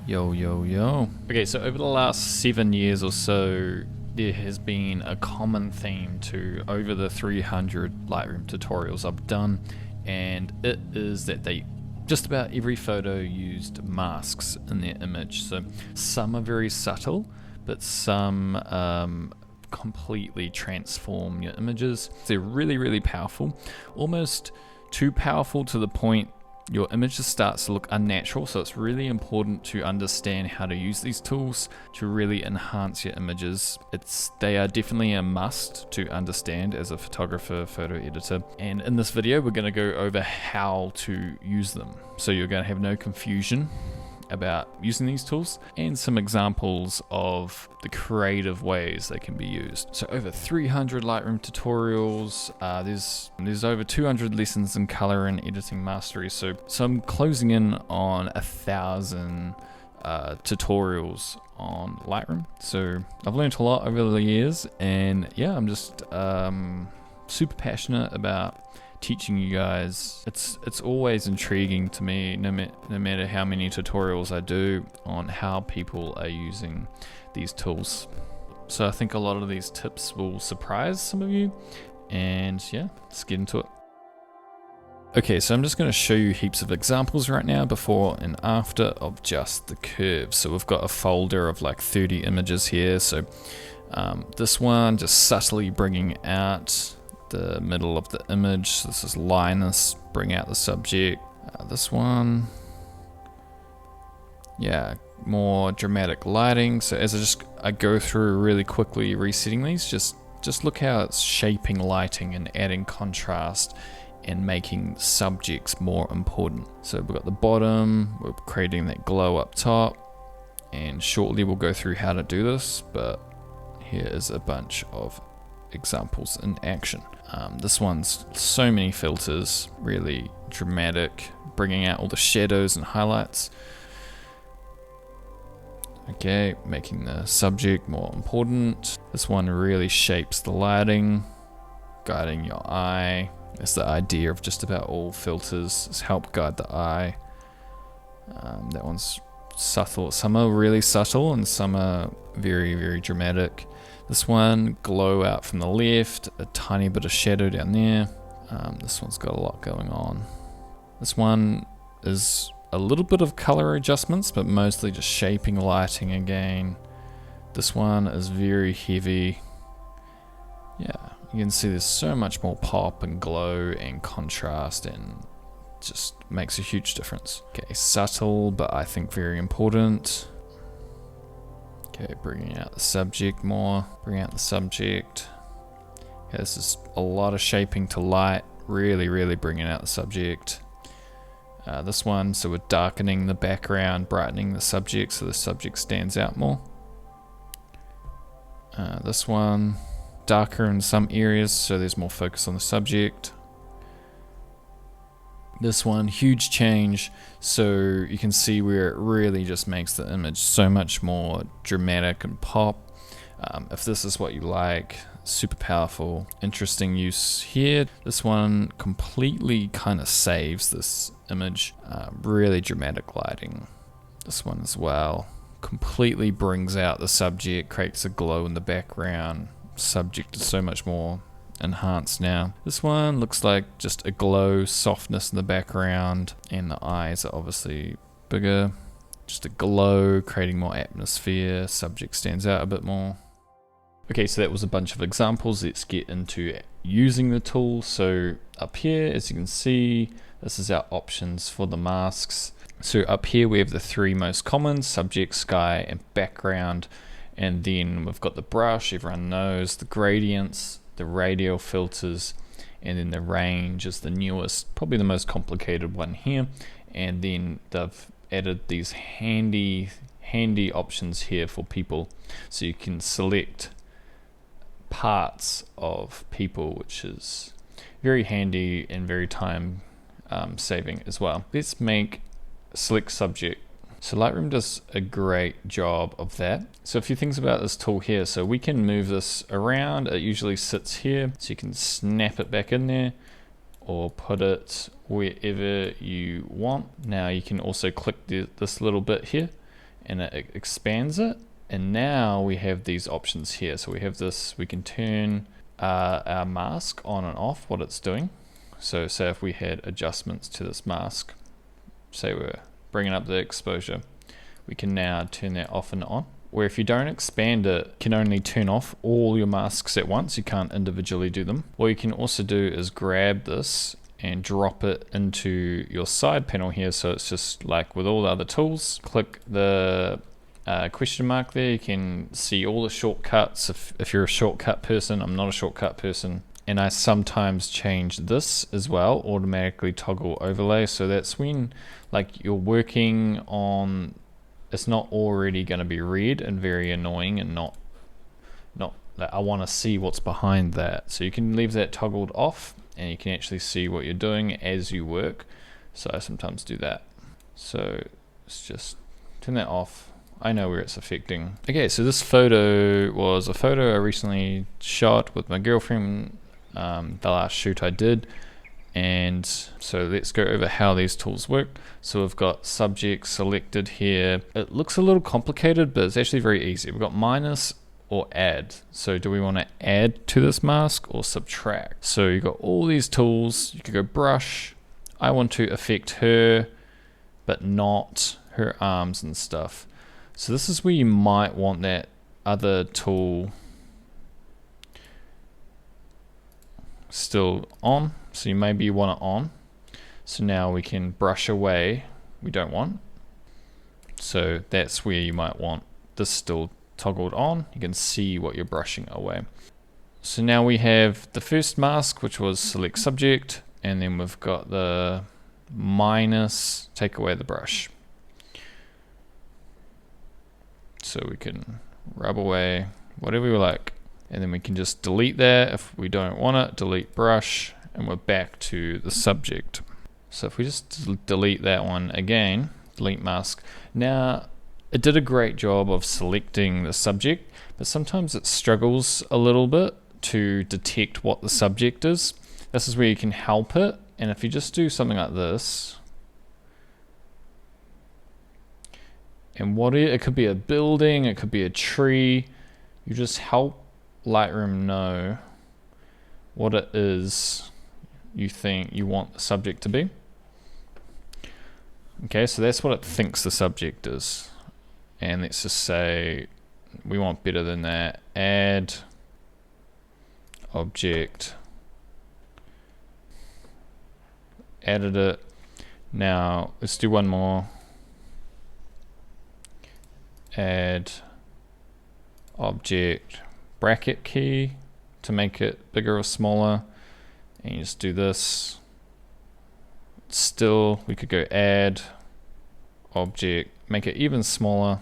Yo, yo, yo. Okay, so over the last 7 years or so, there has been a common theme to over the 300 Lightroom tutorials I've done, and it is that just about every photo used masks in their image. So some are very subtle, but some completely transform your images. They're really, really powerful, almost too powerful to the point your image just starts to look unnatural. So it's really important to understand how to use these tools to really enhance your images. They are definitely a must to understand as a photographer, photo editor. And in this video, we're going to go over how to use them. So you're going to have no confusion about using these tools and some examples of the creative ways they can be used. So over 300 Lightroom tutorials, there's over 200 lessons in color and editing mastery. So I'm closing in on 1,000 tutorials on Lightroom. So I've learned a lot over the years, and yeah, I'm just super passionate about teaching you guys. It's always intriguing to me, no matter how many tutorials I do, on how people are using these tools. So I think a lot of these tips will surprise some of you, and yeah, let's get into it. Okay, so I'm just going to show you heaps of examples right now, before and after, of just the curves. So we've got a folder of like 30 images here. So this one, just subtly bringing out the middle of the image. This is Linus, bring out the subject. This one, yeah, more dramatic lighting. So as I go through really quickly resetting these, just look how it's shaping lighting and adding contrast and making subjects more important. So we've got the bottom, we're creating that glow up top, and shortly we'll go through how to do this, but here is a bunch of examples in action. This one's so many filters, really dramatic, bringing out all the shadows and highlights. Okay, making the subject more important. This one really shapes the lighting, guiding your eye. That's the idea of just about all filters, is help guide the eye. That one's subtle. Some are really subtle and some are very, very dramatic. This one, glow out from the left, a tiny bit of shadow down there. This one's got a lot going on. This one is a little bit of color adjustments, but mostly just shaping lighting again. This one is very heavy. Yeah, you can see there's so much more pop and glow and contrast, and just makes a huge difference. Okay, subtle, but I think very important. Okay, bringing out the subject more, bring out the subject. Okay, this is a lot of shaping to light, really, really bringing out the subject. This one, so we're darkening the background, brightening the subject so the subject stands out more. This one, darker in some areas so there's more focus on the subject. This one, huge change, so you can see where it really just makes the image so much more dramatic and pop. If this is what you like, super powerful, interesting use here. This one completely kind of saves this image, really dramatic lighting. This one as well, completely brings out the subject, creates a glow in the background. Subject is so much more enhanced now. This one looks like just a glow, softness in the background, and the eyes are obviously bigger. Just a glow, creating more atmosphere. Subject stands out a bit more. Okay, so that was a bunch of examples. Let's get into using the tool. So up here, as you can see, this is our options for the masks. So up here we have the three most common: subject, sky, and background. And then we've got the brush, everyone knows, the gradients, the radial filters, and then the range is the newest, probably the most complicated one here. And then they've added these handy options here for people, so you can select parts of people, which is very handy and very time saving as well. Let's make select subject. So Lightroom does a great job of that. So a few things about this tool here. So we can move this around. It usually sits here, so you can snap it back in there or put it wherever you want. Now you can also click this little bit here and it expands it. And now we have these options here. So we have this, we can turn our mask on and off, what it's doing. So say if we had adjustments to this mask, say we're bringing up the exposure, we can now turn that off and on. Where if you don't expand it, you can only turn off all your masks at once. You can't individually do them. What you can also do is grab this and drop it into your side panel here. So it's just like with all the other tools, click the question mark there. You can see all the shortcuts if you're a shortcut person. I'm not a shortcut person. And I sometimes change this as well, automatically toggle overlay. So that's when like you're working on, it's not already going to be red and very annoying and not like I want to see what's behind that. So you can leave that toggled off and you can actually see what you're doing as you work. So I sometimes do that. So it's just turn that off. I know where it's affecting. Okay, so this photo was a photo I recently shot with my girlfriend, the last shoot I did. And so let's go over how these tools work. So we've got subject selected here. It looks a little complicated, but it's actually very easy. We've got minus or add. So do we want to add to this mask or subtract? So you've got all these tools. You could go brush. I want to affect her, but not her arms and stuff. So this is where you might want that other tool still on. So you maybe want it on. So now we can brush away. We don't want. So that's where you might want this still toggled on. You can see what you're brushing away. So now we have the first mask, which was select subject, and then we've got the minus, take away the brush. So we can rub away whatever we like. And then we can just delete that if we don't want it, delete brush, and we're back to the subject. So if we just delete that one again, delete mask. Now, it did a great job of selecting the subject, but sometimes it struggles a little bit to detect what the subject is. This is where you can help it. And if you just do something like this, and it could be a building, it could be a tree, you just help Lightroom know what it is you think you want the subject to be. Okay, so that's what it thinks the subject is. And let's just say we want better than that. Add object. Added it. Now let's do one more. Add object bracket key to make it bigger or smaller, and you just do this. Still, we could go add object, make it even smaller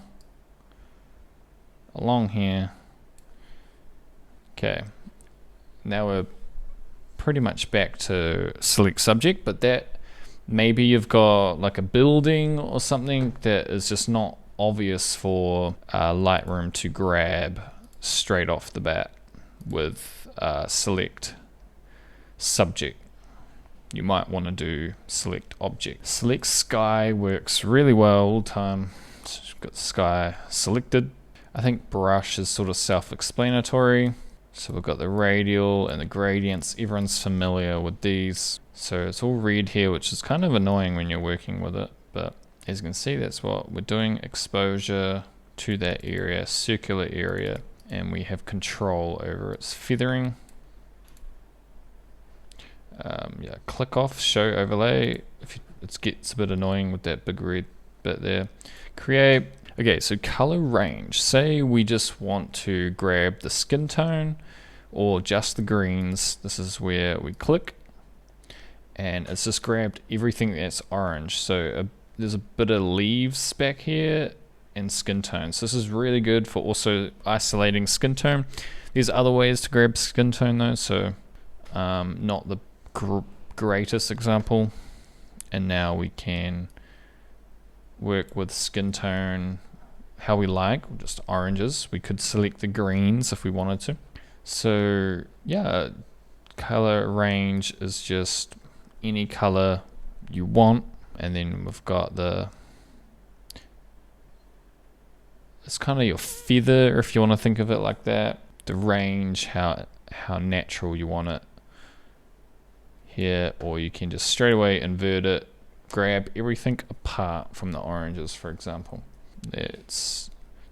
along here. Okay, now we're pretty much back to select subject, but that maybe you've got like a building or something that is just not obvious for Lightroom to grab straight off the bat with select subject. You might want to do select object. Select sky works really well all the time. So you've got sky selected. I think brush is sort of self-explanatory. So we've got the radial and the gradients. Everyone's familiar with these. So it's all red here, which is kind of annoying when you're working with it. But as you can see, that's what we're doing. Exposure to that area, circular area. And we have control over its feathering. Yeah, click off, show overlay. It gets a bit annoying with that big red bit there. Create. Okay, so color range. Say we just want to grab the skin tone or just the greens. This is where we click. And it's just grabbed everything that's orange. So there's a bit of leaves back here and skin tone. So this is really good for also isolating skin tone. There's other ways to grab skin tone though, so not the greatest example. And now we can work with skin tone how we like, just oranges. We could select the greens if we wanted to. So yeah, color range is just any color you want. And then we've got the it's kind of your feather, if you want to think of it like that. The range, how natural you want it here, or you can just straight away invert it, grab everything apart from the oranges, for example. Let's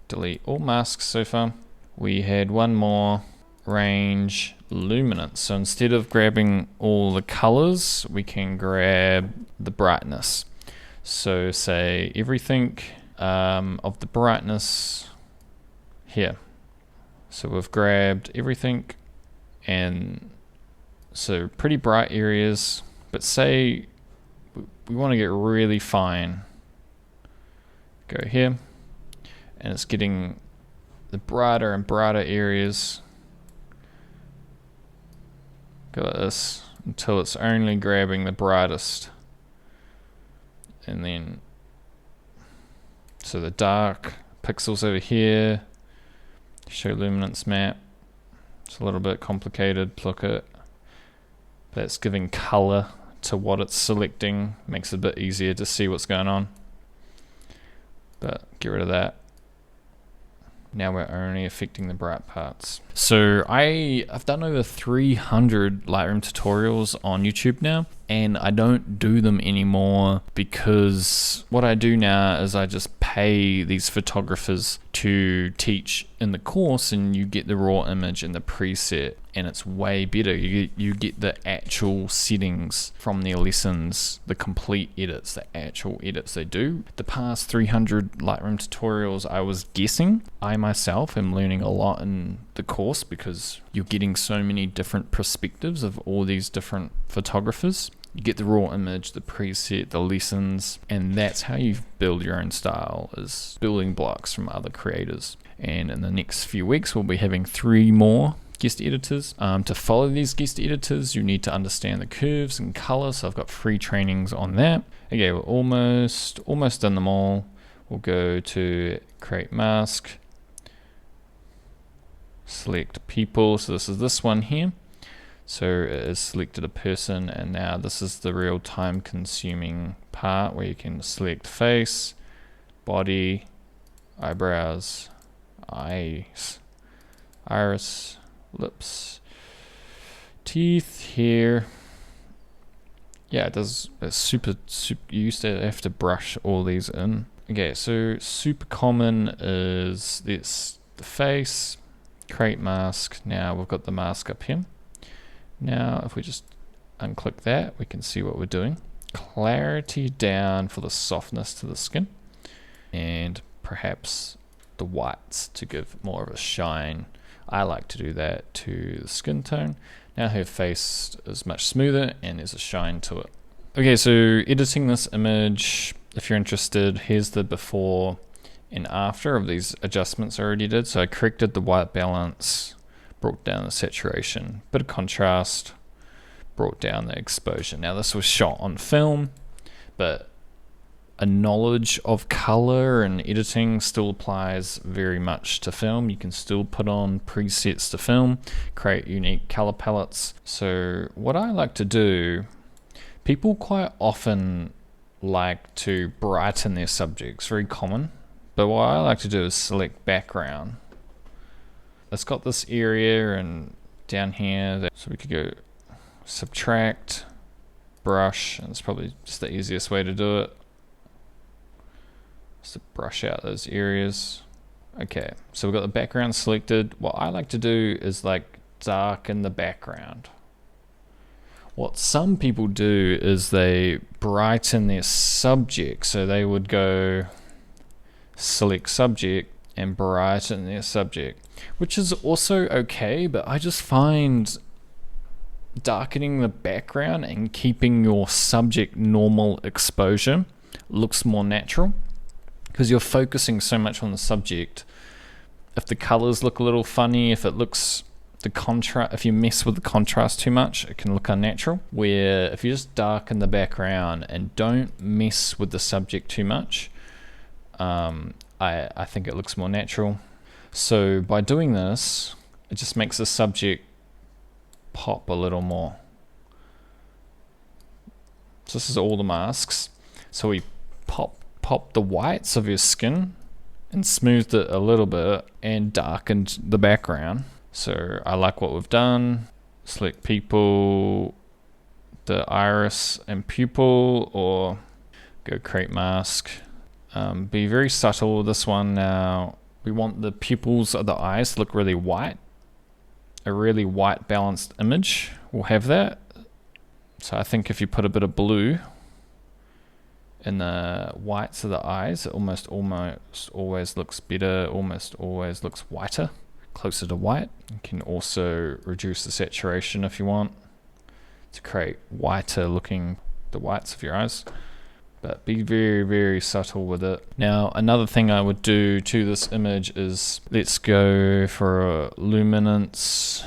delete all masks so far. We had one more, range luminance. So instead of grabbing all the colors, we can grab the brightness. So say everything of the brightness here. So we've grabbed everything, and so pretty bright areas, but say we want to get really fine. Go here, and it's getting the brighter and brighter areas. Go like this until it's only grabbing the brightest. And then, so the dark pixels over here, show luminance map. It's a little bit complicated, look at. That's giving color to what it's selecting, makes it a bit easier to see what's going on. But get rid of that. Now we're only affecting the bright parts. So I've done over 300 Lightroom tutorials on YouTube now, and I don't do them anymore because what I do now is I just pay these photographers to teach in the course, and you get the raw image and the preset, and it's way better. You get the actual settings from their lessons, the complete edits, the actual edits they do. The past 300 Lightroom tutorials, I was guessing. I myself am learning a lot in the course because you're getting so many different perspectives of all these different photographers. You get the raw image, the preset, the lessons, and that's how you build your own style, is building blocks from other creators. And in the next few weeks, we'll be having 3 more guest editors. To follow these guest editors, you need to understand the curves and colors. So I've got free trainings on that. Okay, we're almost done them all. We'll go to create mask, select people. So this is this one here. So it has selected a person, and now this is the real time consuming part where you can select face, body, eyebrows, eyes, iris, lips, teeth, hair. Yeah, it does. It's super. You used to have to brush all these in. Okay, so super common is this: the face, create mask. Now we've got the mask up here. Now if we just unclick that, we can see what we're doing. Clarity down for the softness to the skin, and perhaps the whites to give more of a shine. I like to do that to the skin tone. Now her face is much smoother and there's a shine to it. Okay, so editing this image, if you're interested, here's the before and after of these adjustments I already did. So I corrected the white balance, brought down the saturation, bit of contrast, brought down the exposure. Now this was shot on film, but a knowledge of color and editing still applies very much to film. You can still put on presets to film, create unique color palettes. So what I like to do, people quite often like to brighten their subjects, very common. But what I like to do is select background. It's got this area and down here, so we could go subtract, brush, and it's probably just the easiest way to do it. Just to brush out those areas. Okay, so we've got the background selected. What I like to do is like darken the background. What some people do is they brighten their subject, so they would go select subject and brighten their subject, which is also okay, but I just find darkening the background and keeping your subject normal exposure looks more natural, because you're focusing so much on the subject. If the colors look a little funny, if it looks the contrast, if you mess with the contrast too much, it can look unnatural. Where if you just darken the background and don't mess with the subject too much, I think it looks more natural. So by doing this, it just makes the subject pop a little more. So this is all the masks. So we pop the whites of your skin and smoothed it a little bit and darkened the background. So I like what we've done. Select people, the iris and pupil, or go create mask. Be very subtle with this one. Now we want the pupils of the eyes to look really white. A really white balanced image will have that. So I think if you put a bit of blue in the whites of the eyes, it almost always looks better, almost always looks whiter, closer to white. You can also reduce the saturation if you want to create whiter looking the whites of your eyes, but be very, very subtle with it. Now another thing I would do to this image is, let's go for a luminance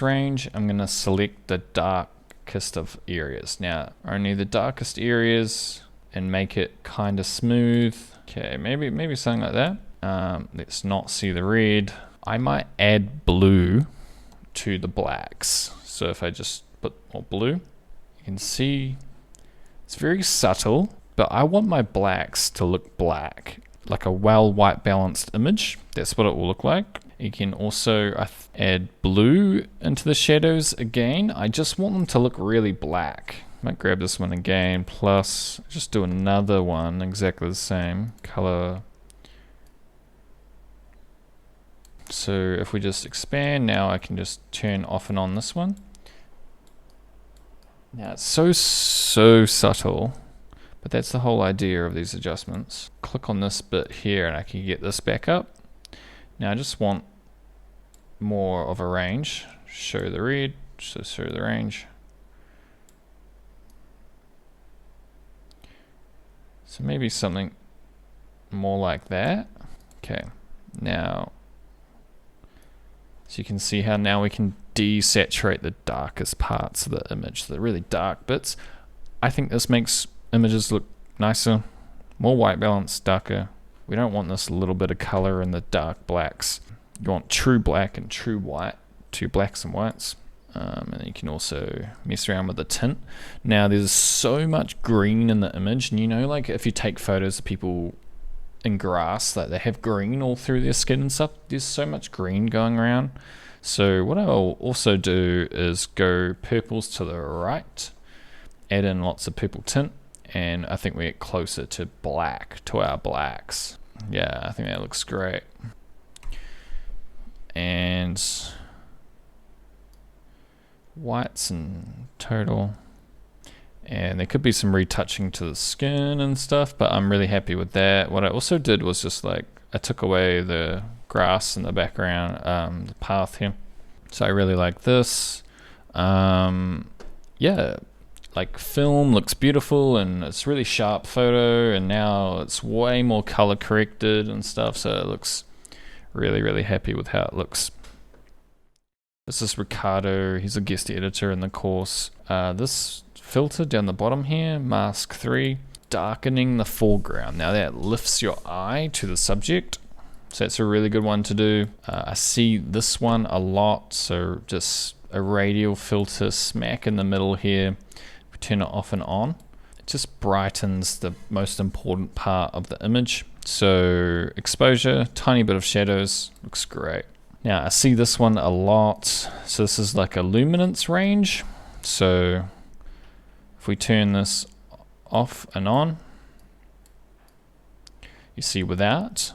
range. I'm going to select the darkest of areas. Now only the darkest areas, and make it kind of smooth. Okay, maybe something like that. Let's not see the red. I might add blue to the blacks. So if I just put more blue, you can see it's very subtle, but I want my blacks to look black, like a well white balanced image. That's what it will look like. You can also add blue into the shadows again. I just want them to look really black. Might grab this one again, plus just do another one exactly the same color. So if we just expand, now I can just turn off and on this one. Now it's so subtle, but that's the whole idea of these adjustments. Click on this bit here and I can get this back up. Now I just want more of a range. Show the red, so show the range. So maybe something more like that. Okay, now, so you can see how now we can desaturate the darkest parts of the image, the really dark bits. I think this makes images look nicer, more white balance, darker. We don't want this little bit of color in the dark blacks. You want true black and true white, two blacks and whites. And you can also mess around with the tint. Now there's so much green in the image, and you know, like if you take photos of people in grass, like they have green all through their skin and stuff, there's so much green going around. So what I'll also do is go purples to the right, add in lots of purple tint, and I think we get closer to black, to our blacks. Yeah, I think that looks great. And whites and total, and there could be some retouching to the skin and stuff, but I'm really happy with that. What I also did was just like I took away the grass in the background, the path here, so I really like this. Yeah, like film looks beautiful and it's really sharp photo, and now it's way more color corrected and stuff, so it looks really happy with how it looks. This is Ricardo, he's a guest editor in the course. This filter down the bottom here, mask 3, darkening the foreground. Now that lifts your eye to the subject, so that's a really good one to do. I see this one a lot, so just a radial filter smack in the middle here. We turn it off and on. It just brightens the most important part of the image. So exposure, tiny bit of shadows, looks great. Now I see this one a lot, so this is like a luminance range. So if we turn this off and on, you see without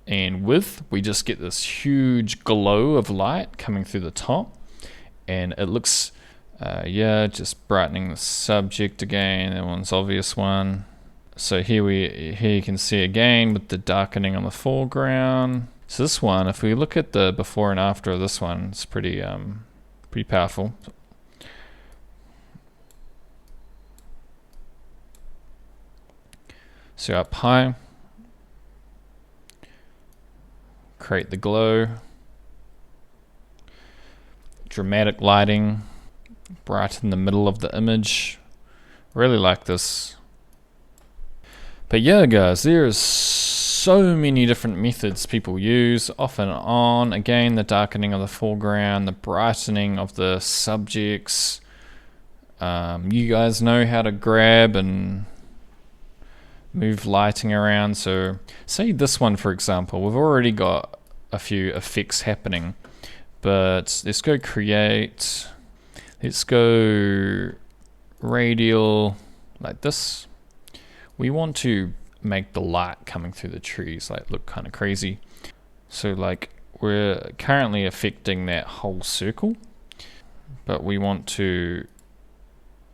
and with, we just get this huge glow of light coming through the top, and it looks, yeah, just brightening the subject again. That one's obvious one. So here you can see again with the darkening on the foreground. So this one, if we look at the before and after of this one, it's pretty powerful. So up high, create the glow, dramatic lighting, brighten the middle of the image. Really like this. But yeah guys, there's so many different methods people use, off and on. Again, the darkening of the foreground, the brightening of the subjects. You guys know how to grab and move lighting around. So say this one, for example, we've already got a few effects happening, but let's go create, let's go radial like this. We want to make the light coming through the trees like look kind of crazy. So like we're currently affecting that whole circle, but we want to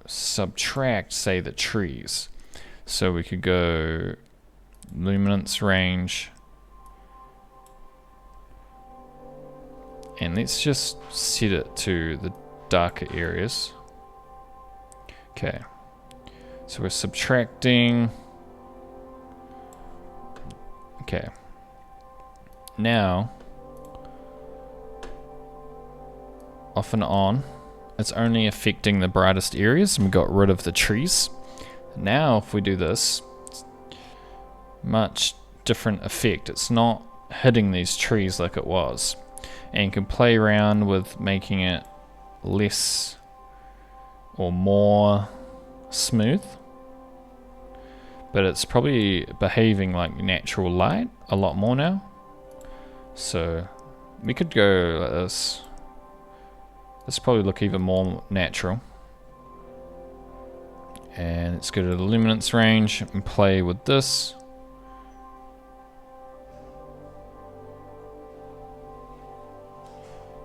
subtract, say, the trees. So we could go luminance range, and let's just set it to the darker areas. Okay, so we're subtracting. Okay, now off and on, it's only affecting the brightest areas, and we got rid of the trees. Now if we do this, much different effect. It's not hitting these trees like it was, and you can play around with making it less or more smooth, but it's probably behaving like natural light a lot more now. So we could go like this. This probably look even more natural. And let's go to the luminance range and play with this.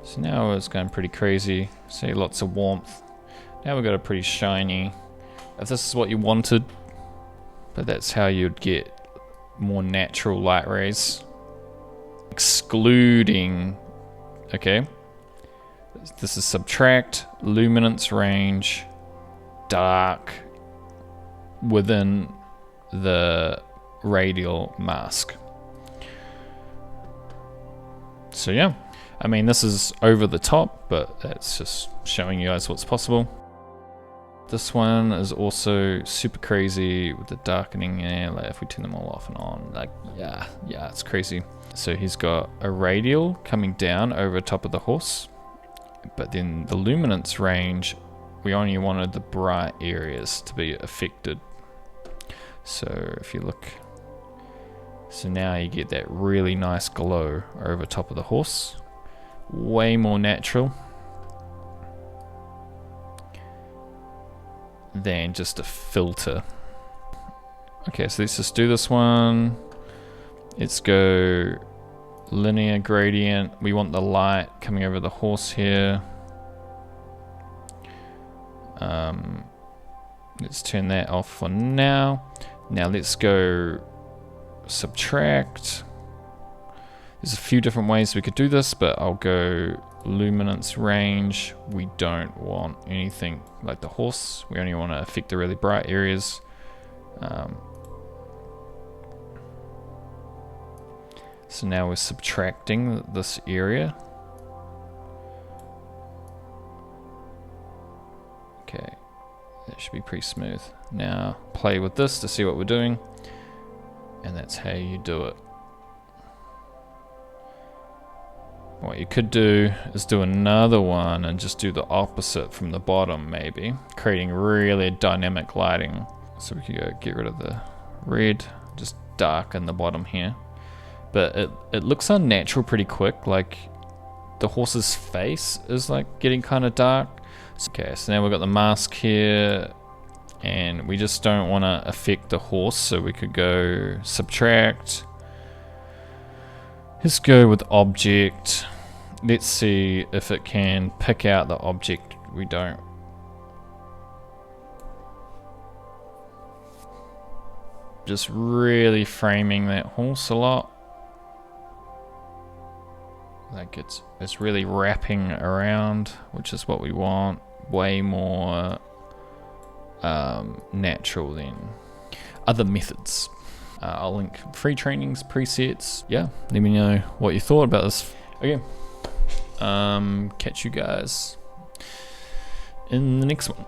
So now it's going pretty crazy. See, lots of warmth. Now we've got a pretty shiny. If this is what you wanted, but that's how you'd get more natural light rays. Excluding, okay. This is subtract, luminance range, dark within the radial mask. So yeah, I mean this is over the top, but that's just showing you guys what's possible. This one is also super crazy with the darkening, and like if we turn them all off and on, like yeah, it's crazy. So he's got a radial coming down over top of the horse, but then the luminance range, we only wanted the bright areas to be affected. So if you look, so now you get that really nice glow over top of the horse, way more natural than just a filter. Okay, so let's just do this one. Let's go linear gradient. We want the light coming over the horse here. Let's turn that off for now. Now let's go subtract. There's a few different ways we could do this, but I'll go luminance range. We don't want anything like the horse. We only want to affect the really bright areas. So now we're subtracting this area. Okay, that should be pretty smooth. Now play with this to see what we're doing, and that's how you do it. What you could do is do another one and just do the opposite from the bottom, maybe, creating really dynamic lighting. So we could go get rid of the red, just darken the bottom here. But it looks unnatural pretty quick, like the horse's face is like getting kind of dark. Okay, so now we've got the mask here, and we just don't want to affect the horse, so we could go subtract. Let's go with object. Let's see if it can pick out the object we don't. Just really framing that horse a lot. Like it's really wrapping around, which is what we want. Way more natural than other methods. I'll link free trainings, presets. Yeah, let me know what you thought about this. Okay, catch you guys in the next one.